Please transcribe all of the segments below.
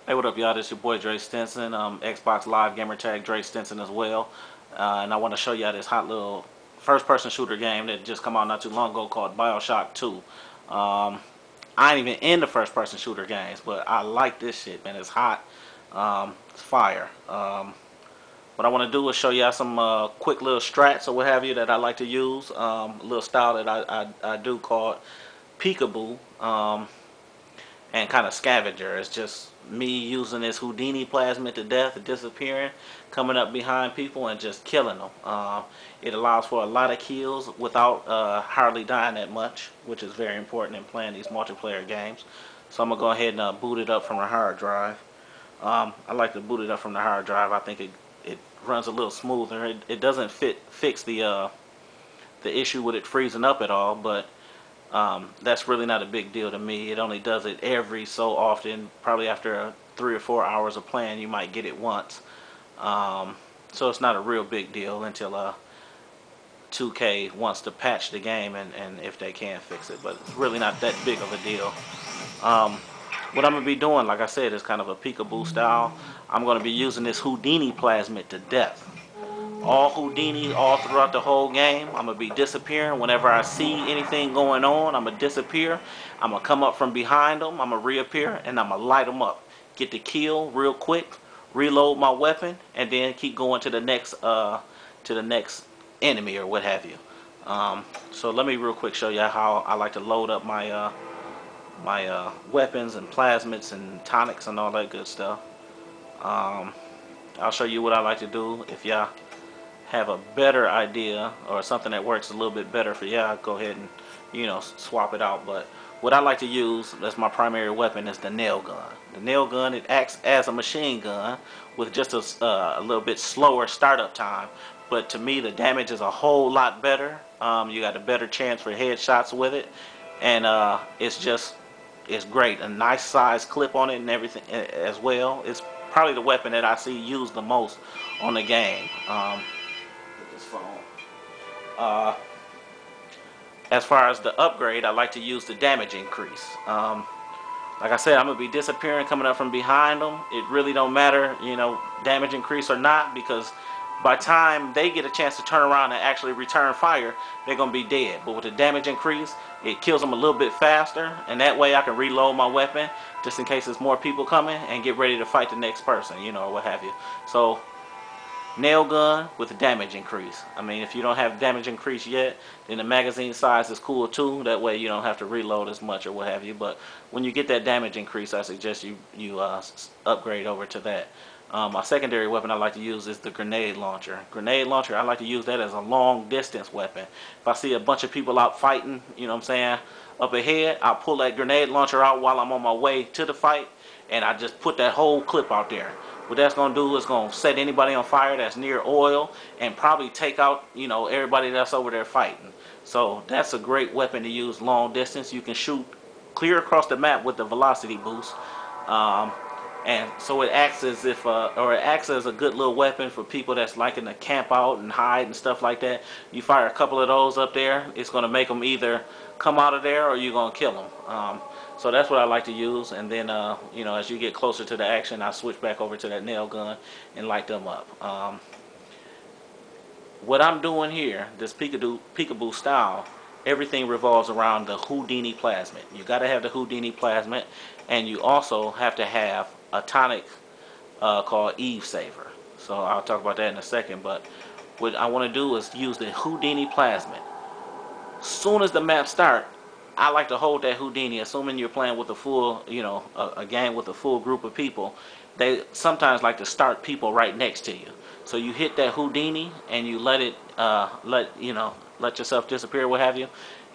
Hey, what up, y'all? This your boy DreStinson, Xbox Live gamer tag DreStinson as well. And I want to show y'all this hot little first-person shooter game that just come out not too long ago called Bioshock 2. I ain't even in the first-person shooter games, but I like this shit, man. It's hot. It's fire. What I want to do is show y'all some quick little strats or what have you that I like to use. A little style that I do called peekaboo. And kind of scavenger. It's just me using this Houdini plasmid to death, disappearing, coming up behind people and just killing them. It allows for a lot of kills without hardly dying that much, which is very important in playing these multiplayer games. So I'm going to go ahead and boot it up from the hard drive. I like to boot it up from the hard drive. I think it runs a little smoother. It doesn't fix the issue with it freezing up at all, but that's really not a big deal to me. It only does it every so often. Probably after 3 or 4 hours of playing, you might get it once. So it's not a real big deal until 2K wants to patch the game, and if they can fix it. But it's really not that big of a deal. What I'm going to be doing, like I said, is kind of a peekaboo style. I'm going to be using this Houdini plasmid to death. All Houdini all throughout the whole game. I'm going to be disappearing. Whenever I see anything going on, I'm going to disappear. I'm going to come up from behind them. I'm going to reappear, and I'm going to light them up. Get the kill real quick, reload my weapon, and then keep going to the next enemy or what have you. So let me real quick show you how I like to load up my weapons and plasmids and tonics and all that good stuff. I'll show you what I like to do. If y'all have a better idea or something that works a little bit better for y'all, go ahead and swap it out. But what I like to use as my primary weapon is the nail gun. The nail gun, it acts as a machine gun with just a little bit slower startup time, but to me the damage is a whole lot better. You got a better chance for headshots with it, and it's great. A nice size clip on it and everything as well. It's probably the weapon that I see used the most on the game. This phone. As far as the upgrade, I like to use the damage increase. Like I said, I'm gonna be disappearing, coming up from behind them. It really don't matter, damage increase or not, because by the time they get a chance to turn around and actually return fire, they're gonna be dead. But with the damage increase, it kills them a little bit faster, and that way I can reload my weapon just in case there's more people coming and get ready to fight the next person, or what have you. So nail gun with the damage increase. I mean, if you don't have damage increase yet, then the magazine size is cool too. That way you don't have to reload as much or what have you. But when you get that damage increase, I suggest you upgrade over to that. My secondary weapon I like to use is the grenade launcher. Grenade launcher, I like to use that as a long distance weapon. If I see a bunch of people out fighting, what I'm saying, up ahead, I'll pull that grenade launcher out while I'm on my way to the fight, and I just put that whole clip out there. What that's going to do is going to set anybody on fire that's near oil and probably take out, everybody that's over there fighting. So that's a great weapon to use long distance. You can shoot clear across the map with the velocity boost. And so it acts as if, or it acts as a good little weapon for people that's liking to camp out and hide and stuff like that. You fire a couple of those up there, it's going to make them either come out of there or you're going to kill them. So that's what I like to use, and then as you get closer to the action, I switch back over to that nail gun and light them up. What I'm doing here, this peekaboo style, everything revolves around the Houdini plasmid. You got to have the Houdini plasmid, and you also have to have a tonic called Eve Saver. So I'll talk about that in a second, but what I want to do is use the Houdini plasmid. Soon as the map starts, I like to hold that Houdini, assuming you're playing with a full, a game with a full group of people. They sometimes like to start people right next to you. So you hit that Houdini and you let it, let yourself disappear, what have you.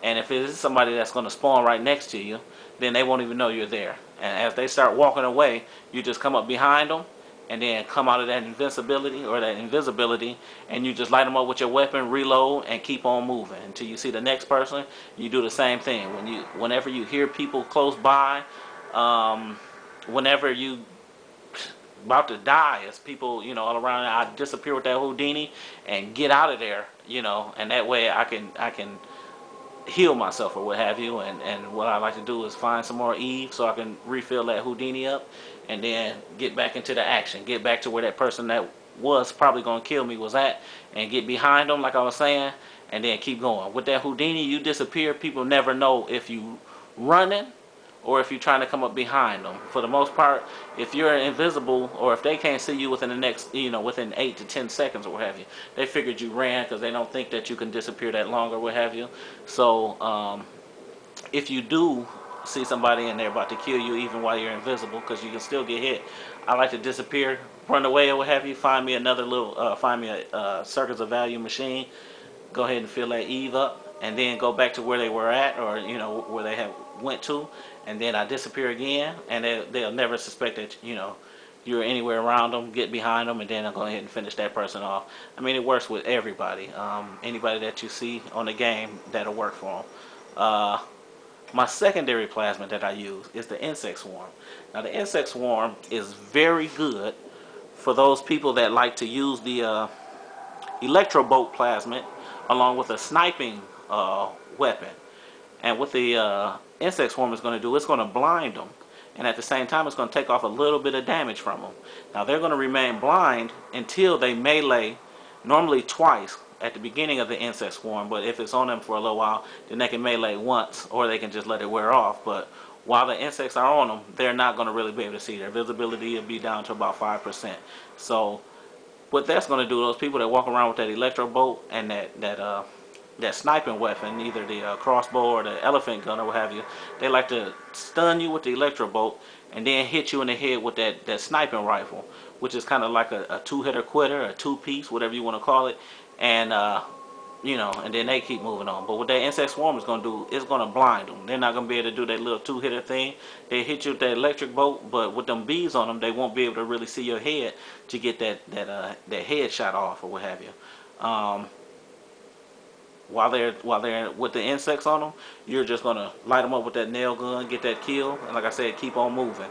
And if it is somebody that's going to spawn right next to you, then they won't even know you're there. And as they start walking away, you just come up behind them and then come out of that invincibility or that invisibility, and you just light them up with your weapon, reload, and keep on moving until you see the next person. You do the same thing. Whenever you hear people close by, whenever you about to die, as people all around, I disappear with that Houdini and get out of there, and that way I can heal myself or what have you. And what I like to do is find some more Eve so I can refill that Houdini up, and then get back into the action, get back to where that person that was probably going to kill me was at, and get behind them like I was saying, and then keep going. With that Houdini, you disappear. People never know if you running or if you're trying to come up behind them. For the most part, if you're invisible or if they can't see you within the next, within 8 to 10 seconds or what have you, they figured you ran because they don't think that you can disappear that long or what have you. So if you do see somebody and they're about to kill you even while you're invisible, because you can still get hit, I like to disappear, run away or what have you, find me another little, find me a circuits of value machine, go ahead and fill that Eve up, and then go back to where they were at, or where they have went to, and then I disappear again, and they'll never suspect that you're anywhere around them. Get behind them, and then I'll go ahead and finish that person off. I mean, it works with everybody. Anybody that you see on the game, that'll work for them. My secondary plasmid that I use is the insect swarm. Now the insect swarm is very good for those people that like to use the electro bolt plasmid along with a sniping weapon. And what the insect swarm is going to do, it's going to blind them, and at the same time it's going to take off a little bit of damage from them. Now they're going to remain blind until they melee, normally twice at the beginning of the insect swarm, but if it's on them for a little while, then they can melee once, or they can just let it wear off. But while the insects are on them, they're not going to really be able to see. Their visibility will be down to about 5%. So what that's going to do, those people that walk around with that electro bolt and that sniping weapon, either the crossbow or the elephant gun or what have you, they like to stun you with the electro bolt and then hit you in the head with that sniping rifle, which is kind of like a two-hitter quitter, a two-piece, whatever you want to call it. And and then they keep moving on. But what that insect swarm is going to do, it's going to blind them. They're not going to be able to do that little two-hitter thing. They hit you with that electric bolt, but with them bees on them, they won't be able to really see your head to get that head shot off or what have you. While they're with the insects on them, you're just going to light them up with that nail gun, get that kill, and like I said, keep on moving.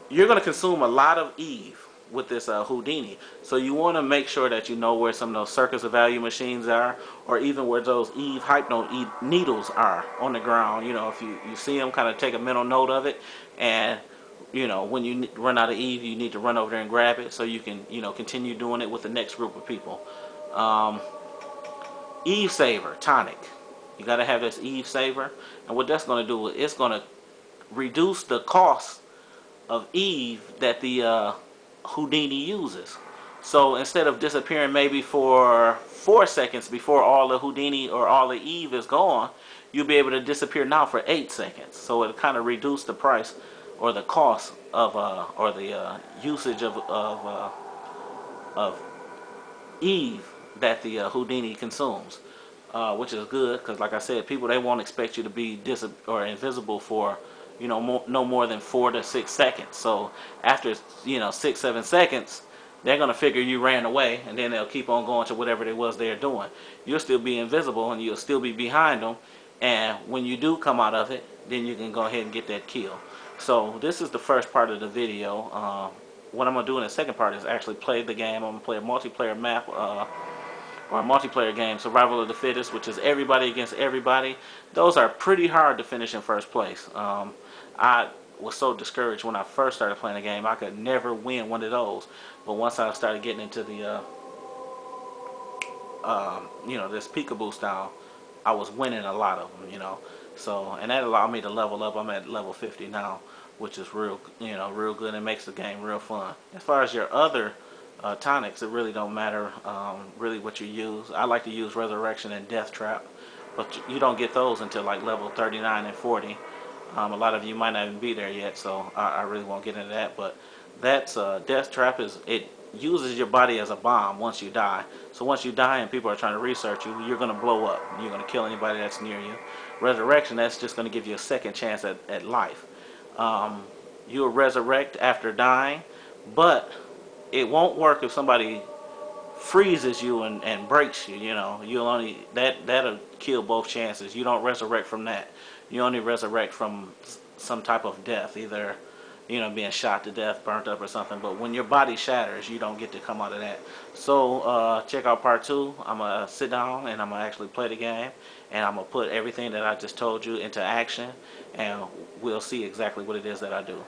You're going to consume a lot of Eve with this Houdini, so you want to make sure that you know where some of those circuits of value machines are, or even where those Eve hypno needles are on the ground. If you see them, kind of take a mental note of it, and when you run out of Eve, you need to run over there and grab it so you can continue doing it with the next group of people. Eve saver, Tonic. You got to have this Eve saver, and what that's going to do is it's going to reduce the cost of Eve that the Houdini uses. So instead of disappearing maybe for 4 seconds before all the Houdini or all the Eve is gone, you'll be able to disappear now for 8 seconds. So it'll kind of reduce the price or the cost of or the usage of Eve that the Houdini consumes, which is good because, like I said, people, they won't expect you to be invisible for no more than 4 to 6 seconds. So after 6-7 seconds, they're gonna figure you ran away, and then they'll keep on going to whatever it was they're doing. You'll still be invisible, and you'll still be behind them. And when you do come out of it, then you can go ahead and get that kill. So this is the first part of the video. What I'm gonna do in the second part is actually play the game. I'm gonna play a multiplayer map. Or a multiplayer game, Survival of the Fittest, which is everybody against everybody. Those are pretty hard to finish in first place. I was so discouraged when I first started playing the game. I could never win one of those. But once I started getting into the this peekaboo style, I was winning a lot of them. So, and that allowed me to level up. I'm at level 50 now, which is real good, and makes the game real fun. As far as your other tonics, it really don't matter really what you use. I like to use Resurrection and Death Trap, but you don't get those until like level 39 and 40. A lot of you might not even be there yet, so I really won't get into that. But that's Death Trap it uses your body as a bomb once you die. So once you die and people are trying to research you, you're going to blow up. You're going to kill anybody that's near you. Resurrection, that's just going to give you a second chance at life. You'll resurrect after dying, but it won't work if somebody freezes you and breaks you. You'll only that'll kill both chances. You don't resurrect from that. You only resurrect from some type of death, either you know, being shot to death, burnt up or something. But when your body shatters, you don't get to come out of that. So check out part 2. I'm gonna sit down and I'm gonna actually play the game, and I'm gonna put everything that I just told you into action, and we'll see exactly what it is that I do.